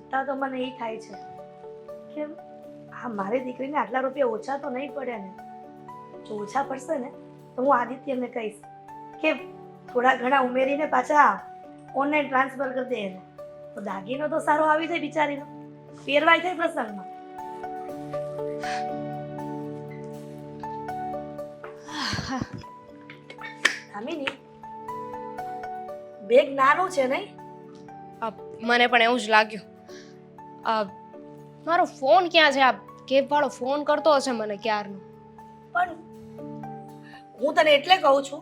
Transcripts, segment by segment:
ચિંતા તો મને એ થાય છે કે હા મારી દીકરીને આટલા રૂપિયા ઓછા તો નહીં પડે ને. જો ઓછા પડશે ને તો હું આદિત્યને કહીશ કે થોડા ઘણા ઉમેરીને પાછા ઓનલાઈન ટ્રાન્સફર કરી દે એને. તો દાગીનો તો સારો આવી જાય બિચારીનો, ફેરવાય થાય પ્રસંગમાં. દામિની, બેગ નાનું છે નહીં? મને પણ એવું જ લાગ્યું. મારો ફોન ક્યાં છે? આ કેબ વાળો ફોન કરતો હશે મને ક્યારનો. પણ હું તને એટલે કહું છું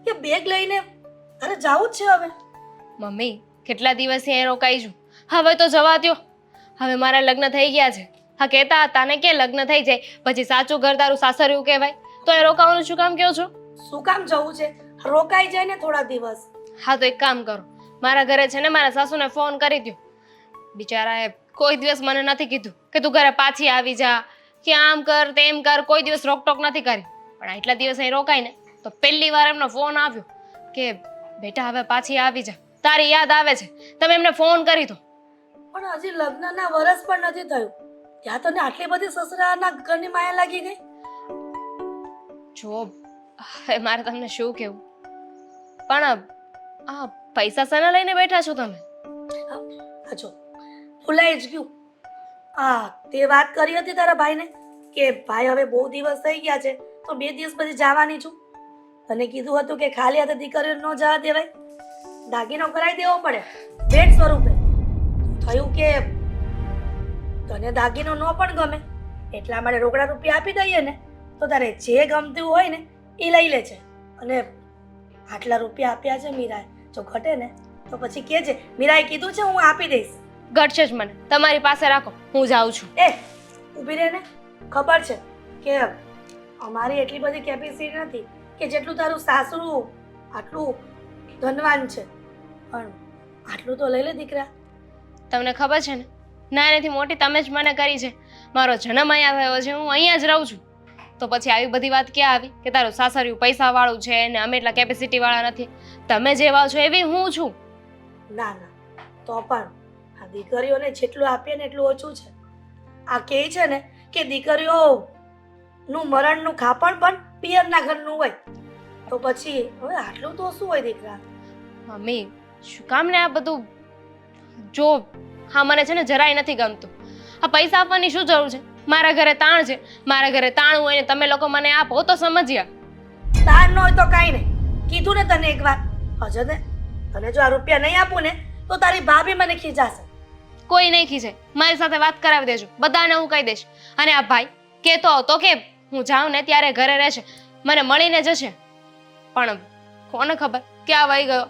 કે બેગ લઈને તારે જાવું જ છે હવે. મમ્મી, કેટલા દિવસથી અહીં રોકાઈ છું, હવે તો જવા દ્યો. હવે મારા લગ્ન થઈ ગયા છે. હા, કહેતા હતા ને કે લગ્ન થઈ જાય પછી સાચું ઘર તારું સાસરિયું કહેવાય. તો એ રોકાવાનું શું કામ કહો છો? શું કામ જવું છે? રોકાઈ જાય ને થોડા દિવસ. હા, તો એક કામ કરો, મારા ઘરે છે ને મારા સાસુને ફોન કરી દો. બિચારાએ કોઈ દિવસ મને નથી કીધું કે તું ઘરે પાછી આવી જા, કે આમ કર તેમ કર, કોઈ દિવસ રોકટોક નથી કરી. પણ આટલા દિવસ અહીં રોકાય ને તો પહેલી વાર એમનો ફોન આવ્યો કે બેટા હવે પાછી આવી જા, તારી યાદ આવે છે, તમે એમને ફોન કરી દો. પણ હજી લગ્નના વરસ પણ નથી થયું, ત્યાં તને આટલી બધી સસરાના ઘરની માયા લાગી ગઈ? જો હવે મારે તમને શું કહેવું, પણ આ પૈસા શાના લઈને બેઠા છો તમે? જો ભૂલાઈ જ ગયું. તે વાત કરી હતી તારા ભાઈને કે ભાઈ હવે બહુ દિવસ થઈ ગયા છે તો 2 દિવસ પછી જવાની છું. તને કીધું હતું કે ખાલી હાથે દીકરીઓ ન જવા દેવાય, દાગીનો કરાવી દેવો પડે ભેટ સ્વરૂપે. થયું કે તને દાગીનો ન પણ ગમે એટલા માટે રોકડા રૂપિયા આપી દઈએ ને તો તારે જે ગમતું હોય ને એ લઈ લે છે. અને આટલા રૂપિયા આપ્યા છે મીરાએ, જો ઘટે ને તો પછી કહેજે મીરાએ કીધું છે હું આપી દઈશ. ઘટશે જ મને, તમારી પાસે રાખો, હું જાઉં છું. ઊભી રહે ને, ખબર છે કે અમારી એટલી બધી કેપેસિટી નથી કે જેટલું તારું સાસરું આટલું ધનવાન છે, પણ આટલું તો લઈ લે દીકરા. તમને ખબર છે ને, નાનેથી મોટી તમે જ મને કરી છે. મારો જન્મ અહીંયા થયો છે, હું અહીંયા જ રહું છું. તો પછી આવી બધી વાત ક્યાં આવી કે તારું સાસરિયું પૈસાવાળું છે ને અમે એટલા કેપેસિટીવાળા નથી? તમે જેવા છો એવી હું છું. ના ના, તો પણ આ દીકરીઓને જેટલું આપીએ ને એટલું ઓછું છે. આ કહે છે ને કે દીકરીઓનું મરણનું ખાપણ પણ પિયરના ઘરનું હોય, તો પછી હવે આટલું તો શું હોય દીકરા? મમ્મી, શું કામ ને આ બધું? જો હા, મને છે ને જરાય નથી ગમતું. આ પૈસા આપવાની શું જરૂર છે? મારા ઘરે તાણ છે, મારા ઘરે તાણું હોય ને તમે લોકો મને આપો તો સમજ્યા. તાણ ન હોય તો કાંઈ નહીં, કીધું ને તને એકવાર. હજુ ને તને જો આ રૂપિયા નહીં આપું ને તો તારી ભાભી મને ખીજાશે. કોઈ નહીં ખીજે, મારી સાથે વાત કરાવી દેજો, બધાને હું કહી દઈશ. અને આ ભાઈ કહેતો હતો કે હું જાઉં ને ત્યારે ઘરે રહેશે, મને મળીને જશે. પણ કોને ખબર ક્યાં વહી ગયો?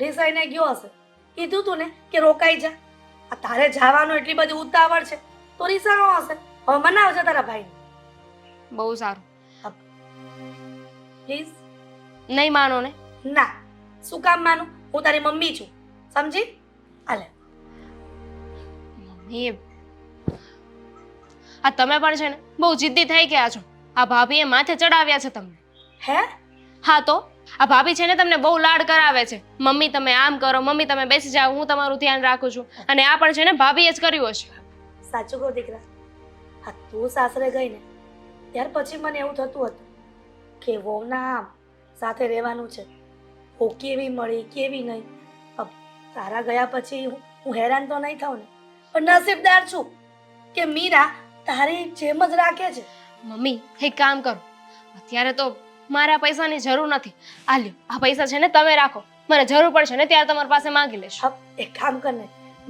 રીસાઈને ગયો હશે. કીધું તું ને કે રોકાઈ જા. આ તારે જવાનું એટલી બધી ઉતાવળ છે તો રીસાણો હશે. હવે મનાવજે તારા ભાઈને. બહુ સારું. પ્લીઝ. નહીં માનો ને? ના. શું કામ માનું? હું તારી મમ્મી છું, સમજી? આલે. મમ્મી, આ તમે પણ છે ને બહુ જિદ્દી થઈ ગયા છો. આ ભાભીએ માથે ચડાવ્યા છે તમને. હે? હા તો આ ભાભી છે ને તમને બહુ લાડ કરાવે છે. મમ્મી તમે આમ કરો, મમ્મી તમે બેસી જાઓ, હું તમારું ધ્યાન રાખું છું. અને આ પણ છે ને ભાભીએ જ કર્યું હશે. સાચું કહો દીકરા, હા તું સાસરે ગઈ ને ત્યાર પછી મને એવું થતું હતું કે વહુના સાથે રહેવાનું છે. વહુ કેવી મળી કેવી નહીં. તારા ગયા પછી હું હેરાન તો નહીં થાઉં ને, પણ નસીબદાર છું કે મીરા તારી જેમ જ રાખે છે. મમ્મી, એક કામ કરો, અત્યારે તો મારે આ પૈસાની જરૂર નથી. આ લ્યો, આ પૈસા છે ને તમે રાખો, મને જરૂર પડશે ને ત્યારે તમારી પાસે માંગી લેશ. એક કામ કર ને,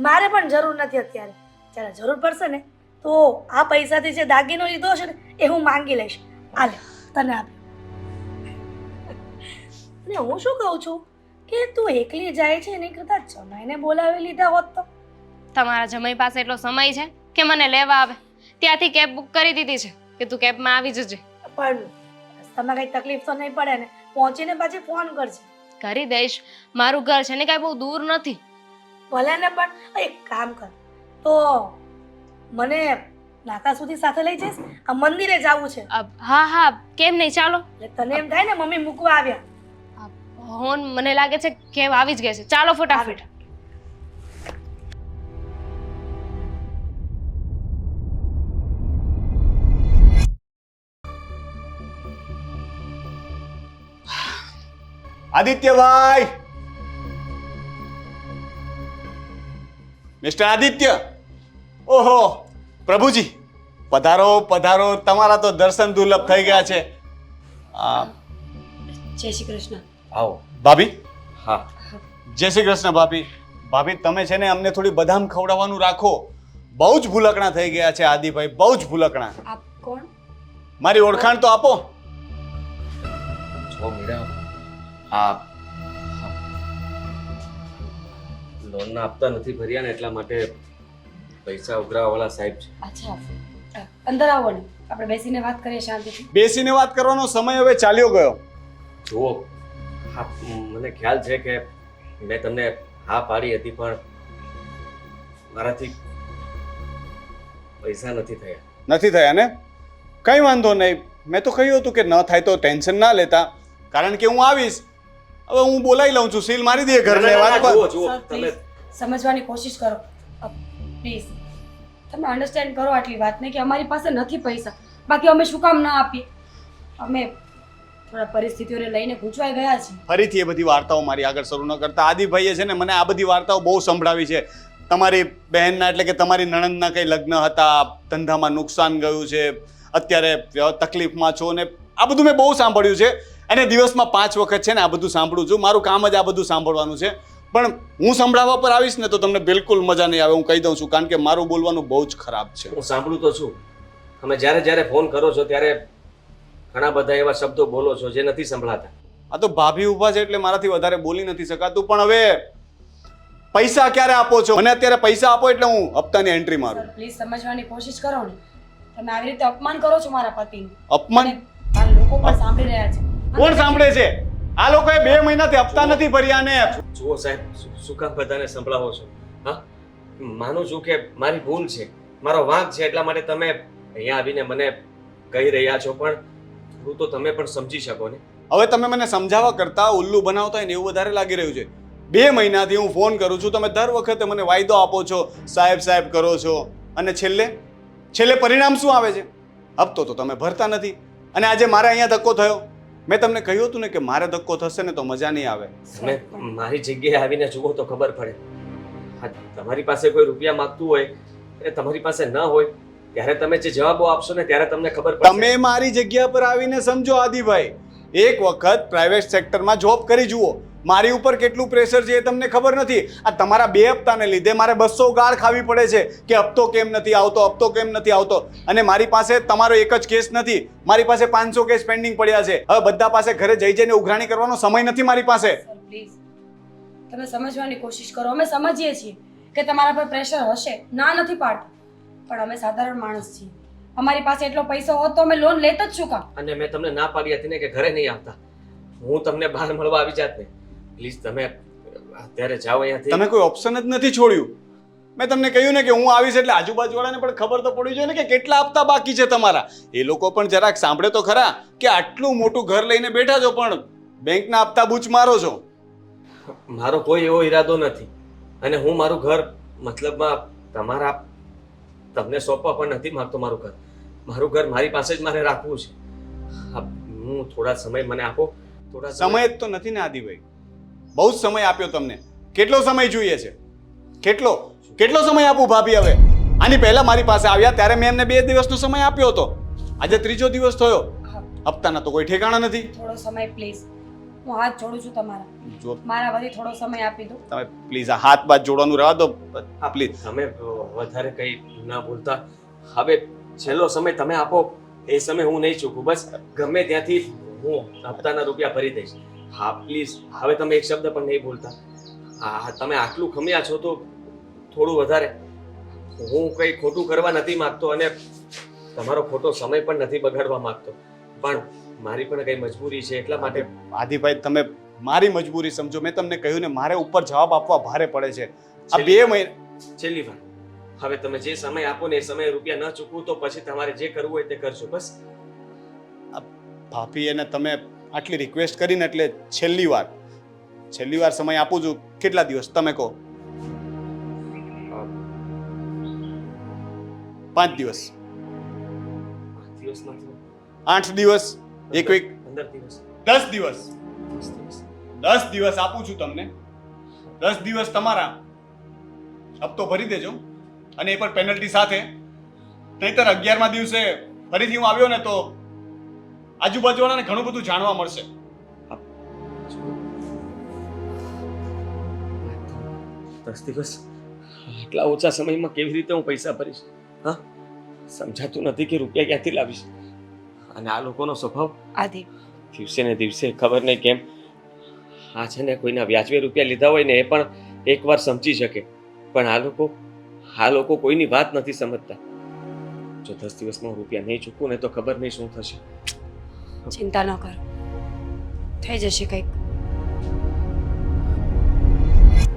મારે પણ જરૂર નથી અત્યારે. જ્યારે જરૂર પડશે ને તો આ પૈસાથી જે દાગીનો લીધો છે ને એ હું માંગી લઈશ. આ લે, તને આપ. અને હું શું કહું છું કે તું એકલી જાય છે એની કરતાં જમાઈને બોલાવી લીધા હોત તો? તમારા જમાઈ પાસે એટલો સમય છે કે મને લેવા આવે? ત્યાંથી કેબ બુક કરી દીધી છે કે તું કેબમાં આવી જજે. પણ રસ્તામાં કઈ તકલીફ તો નહીં પડે ને? પહોંચીને પાછી ફોન કરજે. કરી દઈશ, મારું ઘર છે ને કાંઈ બહુ દૂર નથી. ભલે ને, પણ એક કામ કર તો મને નાકા સુધી સાથે લઈ જઈશ? આ મંદિરે જવું છે. હા હા, કેમ નહીં, ચાલો. એટલે તને એમ થાય ને મમ્મી મૂકવા આવ્યા. હોન મને લાગે છે કેબ આવી જ ગયા છે. ચાલો ફટાફટ. આદિત્યભાઈ, મિસ્ટર આદિત્ય, ઓહો પ્રભુજી, પધારો પધારો. તમારા તો દર્શન દુર્લભ થઈ ગયા છે. જય શ્રી કૃષ્ણ. આવો ભાભી. હા જય શ્રી કૃષ્ણ ભાભી. ભાભી તમે છે ને અમને થોડી બદામ ખવડાવવાનું રાખો. બહુ જ ભૂલકણા થઈ ગયા છે આદિભાઈ, બહુ જ ભૂલકણા. આપ કોણ? મારી ઓળખાણ તો આપો. જો મીરા, આ લોનના હપ્તા નથી ભર્યા ને એટલા માટે પૈસા ઉઘરાવાવાળા સાહેબ છે. અચ્છા, અંદર આવો ને, આપણે બેસીને વાત કરીએ શાંતિથી. બેસીને વાત કરવાનો સમય હવે ચાલ્યો ગયો. જુઓ, હા મને ખ્યાલ છે કે મેં તમને હા પાડી હતી, પણ મારાથી પૈસા નથી થયા. નથી થયા ને? કંઈ વાંધો નહીં. મેં તો કહ્યું હતું કે ન થાય તો ટેન્શન ના લેતા, કારણ કે હું આવીશ. હવે હું બોલાવી લઉં છું, સીલ મારી દઈએ ઘરને. ના, ના, વાત ના, પર. જુઓ સર, તમે પ્લીઝ સમજવાની કોશિશ કરો. પ્લીઝ તમે અન્ડરસ્ટેન્ડ કરો આટલી વાતને કે અમારી પાસે નથી પૈસા, બાકી અમે શું કામ ના આપીએ? અમે થોડા પરિસ્થિતિઓને લઈને ગૂંચવાઈ ગયા છીએ. ફરીથી એ બધી વાર્તાઓ મારી આગળ શરૂ ન કરતા. આદિભાઈએ છે ને મને આ બધી વાર્તાઓ બહુ સંભળાવી છે. તમારી બહેનના એટલે કે તમારી નણંદના કંઈ લગ્ન હતા, ધંધામાં નુકસાન ગયું છે, અત્યારે તકલીફમાં છો ને આ બધું મેં બહુ સાંભળ્યું છે. અને દિવસમાં 5 વખત છે ને આ બધું સાંભળું છું. મારું કામ જ આ બધું સાંભળવાનું છે. પણ હું સંભળાવવા પર આવીશ ને તો તમને બિલકુલ મજા નહીં આવે, હું કહી દઉં છું, કારણ કે મારું બોલવાનું બહુ જ ખરાબ છે. હું સાંભળું તો છું. તમે જ્યારે ફોન કરો છો ત્યારે ઘણા બધા એવા શબ્દો બોલો છો જે નથી સંભળાતા. આ તો ભાભી ઊભા છે એટલે મારાથી વધારે બોલી નથી શકાતું. પણ હવે પૈસા ક્યારે આપો છો? મને અત્યારે પૈસા આપો એટલે હું હપ્તાની એન્ટ્રી મારું. સર પ્લીઝ સમજવાની કોશિશ કરો ને. તમે આવી રીતે અપમાન કરો છો મારા પતિનું. અપમાન? અને આ લોકો પણ સાંભળી રહ્યા છે. કોણ સાંભળે છે? આ લોકોએ 2 મહિનાથી હપ્તા નથી ભર્યા ને. જુઓ સાહેબ, શું કામ બધાને સંભળાવો છો? હા, માનું છું કે મારી ભૂલ છે, મારો વાંક છે, એટલા માટે તમે અહીંયા આવીને મને કહી રહ્યા છો, પણ થોડું તો તમે પણ સમજી શકો ને. હવે તમે મને સમજાવવા કરતા ઉલ્લુ બનાવતા હોય ને એવું વધારે લાગી રહ્યું છે. 2 મહિનાથી હું ફોન કરું છું, તમે દર વખતે મને વાયદો આપો છો, સાહેબ સાહેબ કરો છો, અને છેલ્લે પરિણામ શું આવે છે? હપ્તો તો તમે ભરતા નથી. અને આજે મારે અહીંયા ધક્કો થયો. મેં તમને કહ્યું હતું ને કે મારે ધક્કો થશે ને તો મજા નહીં આવે. તમે મારી જગ્યાએ આવીને જુઓ તો ખબર પડે. હા, તમારી પાસે કોઈ રૂપિયા માંગતું હોય અને તમારી પાસે ન હોય ત્યારે તમે જે જવાબો આપશો ને ત્યારે તમને ખબર પડશે. તમે મારી જગ્યા પર આવીને સમજો આદિભાઈ. એક વખત પ્રાઇવેટ સેક્ટરમાં જોબ કરી જુઓ. મારી ઉપર કેટલું પ્રેશર છે એ તમને ખબર નથી. આ તમારા 2 હપ્તાને લીધે મારે 200 ગાળ ખાવી પડે છે કે હપ્તો કેમ નથી આવતો, હપ્તો કેમ નથી આવતો. અને મારી પાસે તમારો એક જ કેસ નથી, મારી પાસે 500 કેસ પેન્ડિંગ પડ્યા છે. હવે બધા પાસે ઘરે જઈ જઈને ઉઘરાણી કરવાનો સમય નથી મારી પાસે. સર પ્લીઝ તમે સમજવાની કોશિશ કરો. અમે સમજીએ છીએ કે તમારા પર પ્રેશર હશે, ના નથી પાડતા, પણ અમે સાધારણ માણસ છીએ. અમારી પાસે એટલો પૈસો હોત તો અમે લોન લેત જ શું કામ? અને મેં તમને ના પાડી હતી ને કે ઘરે નહીં આવતા, હું તમને બહાર મળવા આવી જાત ને. પ્લીઝ તમે અત્યારે જાઓ અહીંયાથી. તમે કોઈ ઓપ્શન જ નથી છોડ્યું. મેં તમને કહ્યું ને કે હું આવીશ એટલે આજુબાજુવાળાને પણ ખબર તો પડવી જોઈએ ને કે કેટલા હપ્તા બાકી છે તમારા. એ લોકો પણ જરાક સાંભળે તો ખરા કે આટલું મોટું ઘર લઈને બેઠા છો પણ બેંકના હપ્તા બૂચ મારો છો. મારો કોઈ એવો ઈરાદો નથી, અને હું મારું ઘર મતલબમાં તમને સોંપવા પણ નથી માંગતો. મારું ઘર મારી પાસે જ મારે રાખવું છે. હું થોડા સમય મને આપો. થોડા સમય જ તો નથી ને આદિભાઈ, બહુ જ સમય આપ્યો તમને. કેટલો સમય જોઈએ છે? કેટલો સમય આપું ભાભી? હવે આની પહેલા મારી પાસે આવ્યા ત્યારે મેં એમને 2 દિવસનો સમય આપ્યો હતો. આજે 3જો દિવસ થયો. હપ્તાના તો કોઈ ઠેકાણા નથી. થોડો સમય પ્લીઝ, હું હાથ જોડું છું તમારા. જો મારા વતી થોડો સમય આપી દો. તમે પ્લીઝ આ હાથ બાદ જોડવાનું રહેવા દો પ્લીઝ. તમે વધારે કંઈ ના બોલતા. હવે છેલ્લો સમય તમે આપો, એ સમય હું નહીં ચૂકું. બસ ગમે ત્યાંથી હું હપ્તાના રૂપિયા ભરી દઈશ. હા પ્લીઝ, હવે તમે એક શબ્દ પણ નહીં બોલતા. હા, તમે આટલું ખમ્યા છો તો થોડું વધારે. હું કંઈ ખોટું કરવા નથી માંગતો અને તમારો ખોટો સમય પણ નથી બગાડવા માંગતો, પણ મારી પણ કંઈ મજબૂરી છે એટલા માટે. આદિભાઈ તમે મારી મજબૂરી સમજો. મેં તમને કહ્યું ને મારે ઉપર જવાબ આપવા ભારે પડે છે. આ 2 મહિના છેલ્લી વાર, હવે તમે જે સમય આપો ને એ સમયે રૂપિયા ન ચૂકવું તો પછી તમારે જે કરવું હોય તે કરજો. બસ ભાભી એને તમે આટલી રિક્વેસ્ટ કરીને એટલે છેલ્લી વાર સમય આપું છું. કેટલા દિવસ તમે કહો? 5 દિવસ, 5 દિવસ નથી, 8 દિવસ, 1 વીક, 15 દિવસ, 10 દિવસ. 10 દિવસ. 10 દિવસ આપું છું તમને. 10 દિવસ તમારા હપ્તો ભરી દેજો, અને એ પણ પેનલ્ટી સાથે. નહીંતર 11મા દિવસે ફરીથી હું આવ્યો ને તો આજુબાજુવાળાને ઘણું બધું જાણવા મળશે. 10 દિવસ આટલા ઓછા સમયમાં કેવી રીતે હું પૈસા ભરીશ? હા, સમજાતું નથી કે રૂપિયા ક્યાંથી લાવીશ. અને આ લોકોનો સ્વભાવ આદિ, દિવસે ને દિવસે ખબર નહીં કેમ આ છે ને કોઈના વ્યાજબી રૂપિયા લીધા હોય ને એ પણ એકવાર સમજી શકે, પણ આ લોકો કોઈની વાત નથી સમજતા. જો 10 દિવસમાં હું રૂપિયા નહીં ચૂકવું ને તો ખબર નહીં શું થશે. ચિંતા ન કર, થઈ જશે કંઈક.